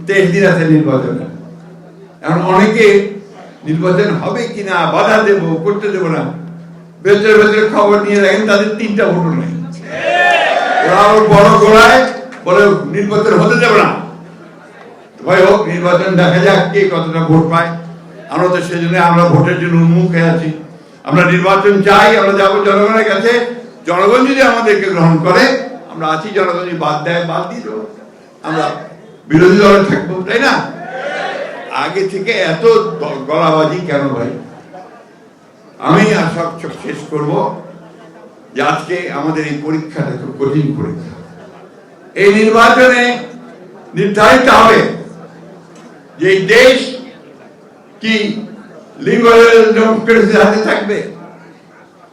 23 দিন আছে নির্বাচনে। এখন অনেকে নির্বাচন হবে কিনা, বাধা দেব, করতে দেব না, ভেতরে ভেতরে খবর নিয়ে রাখেন, তাদের 3টা ভোটও নেই। ওরা আবার বড় গোড়ায় বলে নির্বাচন হতে দেব না। ভয় হোক, নির্বাচন দেখা যাক কে কতটা ভোট পায়। আমরা তো সেজন্য আমরা ভোটের জন্য উন্মুখ হয়ে আছি। আমরা নির্বাচন চাই, আমরা যাবো জনগণের কাছে। জনগণ যদি আমাদেরকে গ্রহণ করে আমরা আছি, জনগণ যদি বাদ দেয় বাদ দিয়ে দেবো, আমরা বিরোধী দলে থাকবো, তাই না? আগে থেকে এত গলাবাজি কেন ভাই? আমি সব শেষ করব যে আজকে আমাদের এই পরীক্ষাটা খুব কঠিন পরীক্ষা। এই নির্বাচনে নির্ধারিত হবে যে এই দেশ কি লিবারেল ডেমোক্রেসির হাতে থাকবে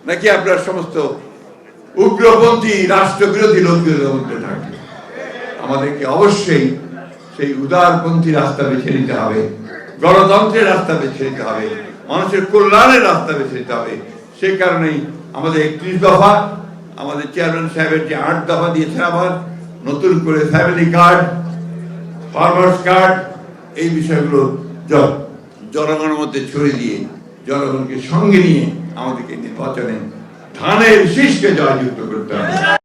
নাকি আপনার সমস্ত উগ্রপন্থী রাষ্ট্রবিরোধী লোকদের মধ্যে থাকবে। আমাদেরকে অবশ্যই সেই উদারপন্থী রাস্তা বেছে নিতে হবে, গণতন্ত্রের রাস্তা বেছে নিতে হবে, মানুষের কল্যাণের রাস্তা বেছে নিতে হবে। সেই কারণেই আমাদের 31 দফা, আমাদের চেয়ারম্যান সাহেবের যে 8 দফা দিয়েছেন, আবার নতুন করে ফ্যামিলি কার্ড, ফার্মার্স কার্ড, এই বিষয়গুলো জনগণের মধ্যে ছড়িয়ে দিয়ে জনগণকে সঙ্গে নিয়ে আমাদেরকে নির্বাচনে ধানের শীষকে জয়যুক্ত করতে হবে।